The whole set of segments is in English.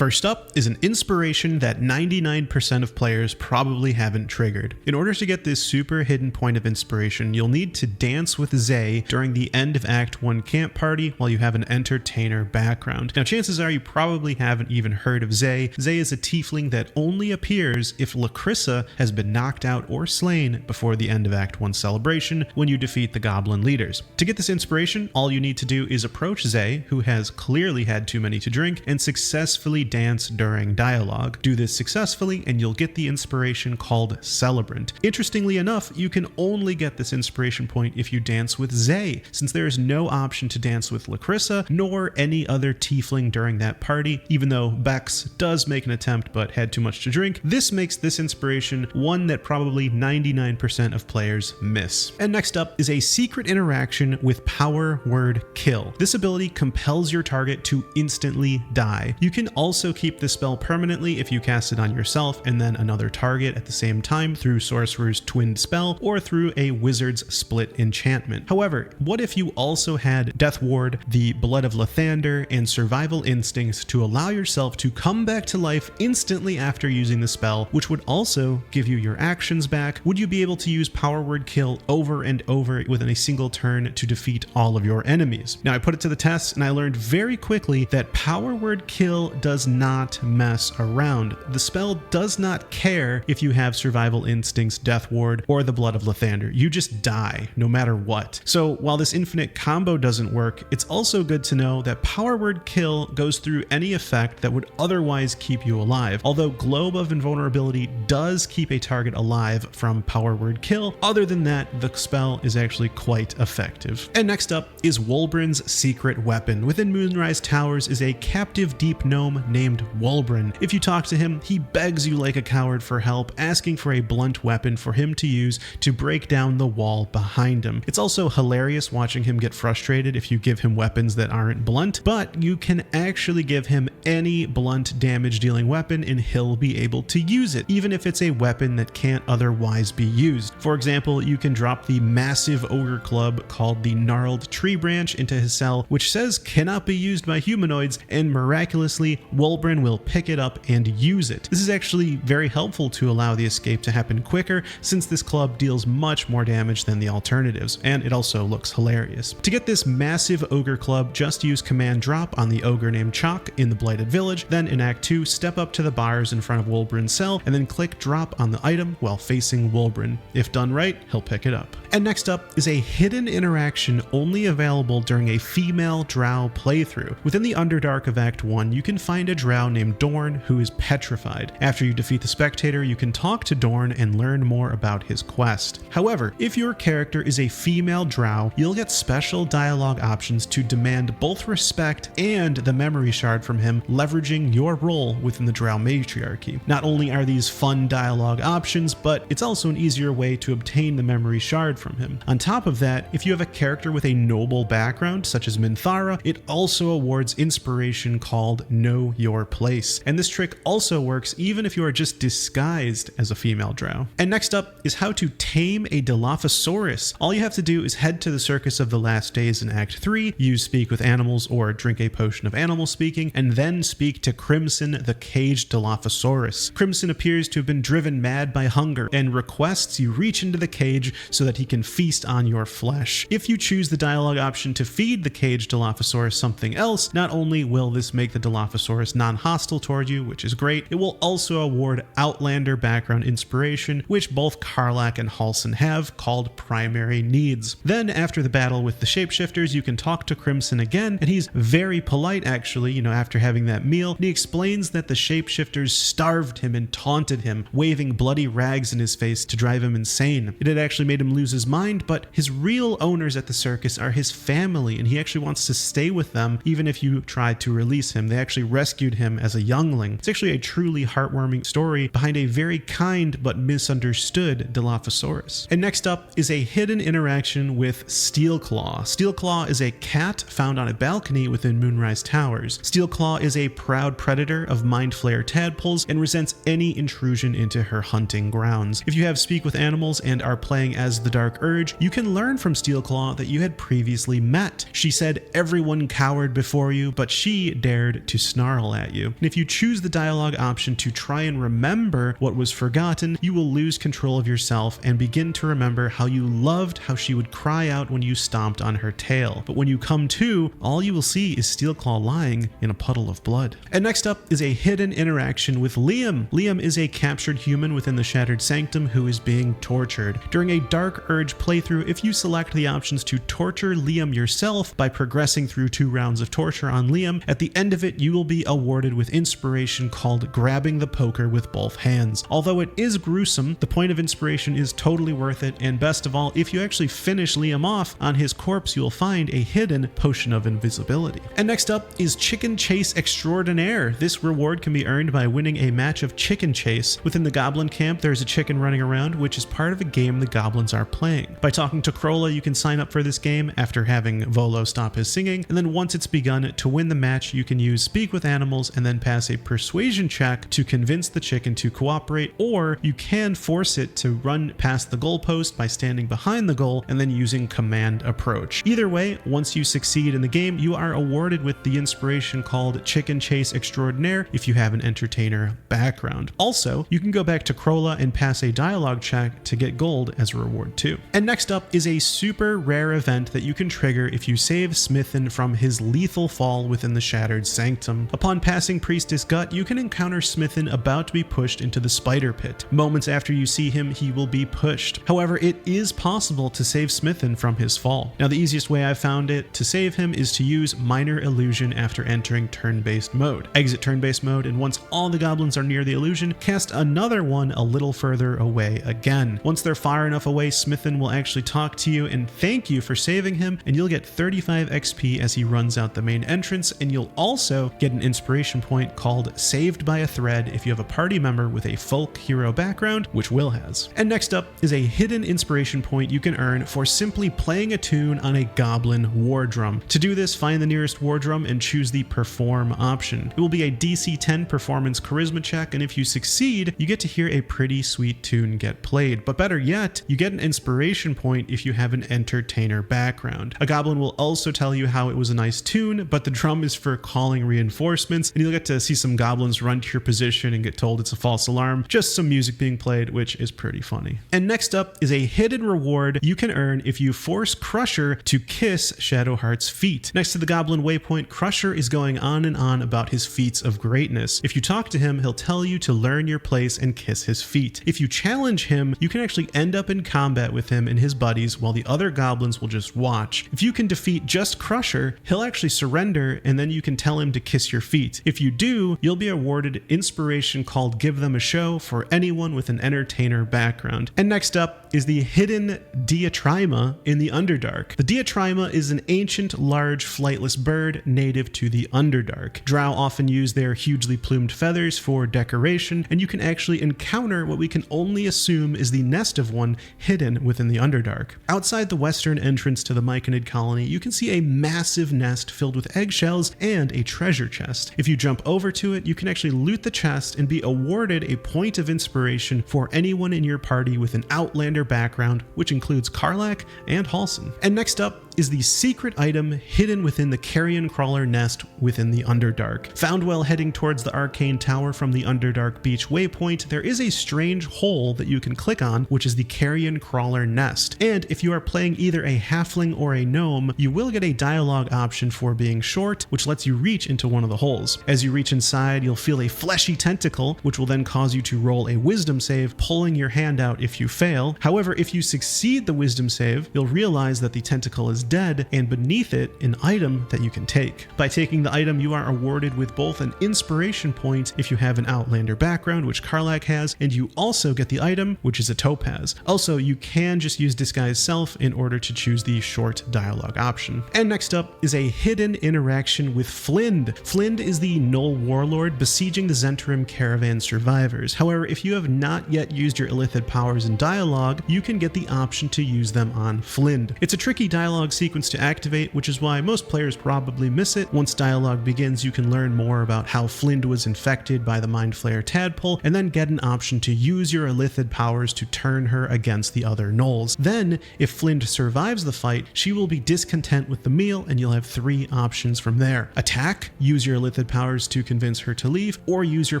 First up is an inspiration that 99% of players probably haven't triggered. In order to get this super hidden point of inspiration, you'll need to dance with Zay during the end of Act 1 camp party while you have an entertainer background. Now chances are you probably haven't even heard of Zay. Zay is a tiefling that only appears if Lakrissa has been knocked out or slain before the end of Act 1 celebration when you defeat the Goblin Leaders. To get this inspiration, all you need to do is approach Zay, who has clearly had too many to drink, and successfully dance during dialogue. Do this successfully and you'll get the inspiration called Celebrant. Interestingly enough, you can only get this inspiration point if you dance with Zay, since there is no option to dance with Lakrissa nor any other tiefling during that party, even though Bex does make an attempt but had too much to drink. This makes this inspiration one that probably 99% of players miss. And next up is a secret interaction with Power Word Kill. This ability compels your target to instantly die. You can also keep this spell permanently if you cast it on yourself and then another target at the same time through Sorcerer's Twinned Spell or through a Wizard's Split enchantment. However, what if you also had Death Ward, the Blood of Lathander, and Survival Instincts to allow yourself to come back to life instantly after using the spell, which would also give you your actions back? Would you be able to use Power Word Kill over and over within a single turn to defeat all of your enemies? Now I put it to the test and I learned very quickly that Power Word Kill does not mess around. The spell does not care if you have Survival Instincts, Death Ward, or the Blood of Lathander. You just die no matter what. So while this infinite combo doesn't work, it's also good to know that Power Word Kill goes through any effect that would otherwise keep you alive. Although Globe of Invulnerability does keep a target alive from Power Word Kill, other than that, the spell is actually quite effective. And next up is Wulbren's secret weapon. Within Moonrise Towers is a captive deep gnome named Wulbren. If you talk to him, he begs you like a coward for help, asking for a blunt weapon for him to use to break down the wall behind him. It's also hilarious watching him get frustrated if you give him weapons that aren't blunt, but you can actually give him any blunt damage dealing weapon and he'll be able to use it, even if it's a weapon that can't otherwise be used. For example, you can drop the massive ogre club called the Gnarled Tree Branch into his cell, which says cannot be used by humanoids, and miraculously Wulbren will pick it up and use it. This is actually very helpful to allow the escape to happen quicker, since this club deals much more damage than the alternatives, and it also looks hilarious. To get this massive ogre club, just use command drop on the ogre named Chalk in the Blighted Village, then in Act 2 step up to the bars in front of Wulbren's cell and then click drop on the item while facing Wulbren. If done right, he'll pick it up. And next up is a hidden interaction only available during a female drow playthrough. Within the Underdark of Act 1, you can find a drow named Dorn who is petrified. After you defeat the spectator, you can talk to Dorn and learn more about his quest. However, if your character is a female drow, you'll get special dialogue options to demand both respect and the memory shard from him, leveraging your role within the drow matriarchy. Not only are these fun dialogue options, but it's also an easier way to obtain the memory shard from him. On top of that, if you have a character with a noble background, such as Minthara, it also awards inspiration called Know Your Place. And this trick also works even if you are just disguised as a female drow. And next up is how to tame a Dilophosaurus. All you have to do is head to the Circus of the Last Days in Act 3, use Speak with Animals or drink a potion of animal speaking, and then speak to Crimson, the caged Dilophosaurus. Crimson appears to have been driven mad by hunger and requests you reach into the cage so that he can feast on your flesh. If you choose the dialogue option to feed the caged Dilophosaurus something else, not only will this make the Dilophosaurus non-hostile toward you, which is great, it will also award Outlander background inspiration, which both Karlach and Halsin have, called Primary Needs. Then after the battle with the shapeshifters, you can talk to Crimson again, and he's very polite actually, after having that meal, and he explains that the shapeshifters starved him and taunted him, waving bloody rags in his face to drive him insane. It had actually made him lose his mind, but his real owners at the circus are his family, and he actually wants to stay with them even if you tried to release him. They actually rescued him as a youngling. It's actually a truly heartwarming story behind a very kind but misunderstood Dilophosaurus. And next up is a hidden interaction with Steelclaw. Steelclaw is a cat found on a balcony within Moonrise Towers. Steelclaw is a proud predator of Mind Flayer tadpoles and resents any intrusion into her hunting grounds. If you have Speak with Animals and are playing as the Dark Urge, you can learn from Steelclaw that you had previously met. She said everyone cowered before you, but she dared to snarl. snarl at you. And if you choose the dialogue option to try and remember what was forgotten, you will lose control of yourself and begin to remember how you loved how she would cry out when you stomped on her tail. But when you come to, all you will see is Steelclaw lying in a puddle of blood. And next up is a hidden interaction with Liam. Liam is a captured human within the Shattered Sanctum who is being tortured. During a Dark Urge playthrough, if you select the options to torture Liam yourself by progressing through 2 rounds of torture on Liam, at the end of it you will be awarded with inspiration called Grabbing the Poker with Both Hands. Although it is gruesome, the point of inspiration is totally worth it, and best of all, if you actually finish Liam off, on his corpse you will find a hidden potion of invisibility. And next up is Chicken Chase Extraordinaire. This reward can be earned by winning a match of Chicken Chase. Within the Goblin camp, there's a chicken running around, which is part of a game the goblins are playing. By talking to Krolla, you can sign up for this game after having Volo stop his singing, and then once it's begun, to win the match, you can use Speak with Animals and then pass a persuasion check to convince the chicken to cooperate, or you can force it to run past the goalpost by standing behind the goal and then using Command Approach. Either way, once you succeed in the game, you are awarded with the inspiration called Chicken Chase Extraordinaire if you have an entertainer background. Also, you can go back to Krolla and pass a dialogue check to get gold as a reward too. And next up is a super rare event that you can trigger if you save Smythin from his lethal fall within the Shattered Sanctum. Upon passing Priestess Gut, you can encounter Smythin about to be pushed into the spider pit. Moments after you see him, he will be pushed. However, it is possible to save Smythin from his fall. Now, the easiest way I've found it to save him is to use Minor Illusion after entering turn-based mode. Exit turn-based mode, and once all the goblins are near the illusion, cast another one a little further away again. Once they're far enough away, Smythin will actually talk to you and thank you for saving him, and you'll get 35 XP as he runs out the main entrance, and you'll also get an inspiration point called Saved by a Thread if you have a party member with a folk hero background, which Will has. And next up is a hidden inspiration point you can earn for simply playing a tune on a goblin war drum. To do this, find the nearest war drum and choose the Perform option. It will be a DC 10 performance charisma check, and if you succeed, you get to hear a pretty sweet tune get played. But better yet, you get an inspiration point if you have an entertainer background. A goblin will also tell you how it was a nice tune, but the drum is for calling reinforcements, and you'll get to see some goblins run to your position and get told it's a false alarm. Just some music being played, which is pretty funny. And next up is a hidden reward you can earn if you force Crusher to kiss Shadowheart's feet. Next to the goblin waypoint, Crusher is going on and on about his feats of greatness. If you talk to him, he'll tell you to learn your place and kiss his feet. If you challenge him, you can actually end up in combat with him and his buddies while the other goblins will just watch. If you can defeat just Crusher, he'll actually surrender, and then you can tell him to kiss your feet. If you do, you'll be awarded inspiration called Give Them a Show for anyone with an entertainer background. And next up is the hidden Diatryma in the Underdark. The Diatryma is an ancient, large, flightless bird native to the Underdark. Drow often use their hugely plumed feathers for decoration, and you can actually encounter what we can only assume is the nest of one hidden within the Underdark. Outside the western entrance to the Myconid colony, you can see a massive nest filled with eggshells and a treasure chest. If you jump over to it, you can actually loot the chest and be awarded a point of inspiration for anyone in your party with an Outlander background, which includes Karlach and Halsin. And next up is the secret item hidden within the Carrion crawler nest within the Underdark. Found while heading towards the Arcane Tower from the Underdark Beach waypoint, there is a strange hole that you can click on, which is the Carrion crawler nest. And if you are playing either a halfling or a gnome, you will get a dialogue option for being short, which lets you reach into one of the holes. As you reach inside, you'll feel a fleshy tentacle, which will then cause you to roll a wisdom save, pulling your hand out if you fail. However, if you succeed the wisdom save, you'll realize that the tentacle is dead, and beneath it, an item that you can take. By taking the item, you are awarded with both an inspiration point if you have an Outlander background, which Karlach has, and you also get the item, which is a topaz. Also, you can just use Disguise Self in order to choose the short dialogue option. And next up is a hidden interaction with Flind. Flind is the Null Warlord besieging the Zentrim caravan survivors. However, if you have not yet used your Illithid powers in dialogue, you can get the option to use them on Flind. It's a tricky dialogue dialogue sequence to activate, which is why most players probably miss it. Once dialogue begins, you can learn more about how Flind was infected by the Mind Flayer tadpole, and then get an option to use your Illithid powers to turn her against the other gnolls. Then, if Flind survives the fight, she will be discontent with the meal, and you'll have 3 options from there. Attack, use your Illithid powers to convince her to leave, or use your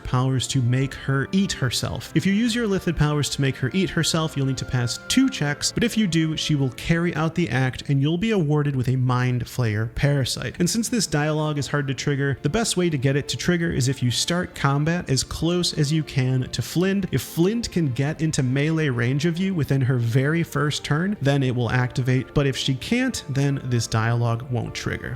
powers to make her eat herself. If you use your Illithid powers to make her eat herself, you'll need to pass 2 checks, but if you do, she will carry out the act and you'll be awarded with a Mind Flayer parasite. And since this dialogue is hard to trigger, the best way to get it to trigger is if you start combat as close as you can to Flind. If Flind can get into melee range of you within her very first turn, then it will activate, but if she can't, then this dialogue won't trigger.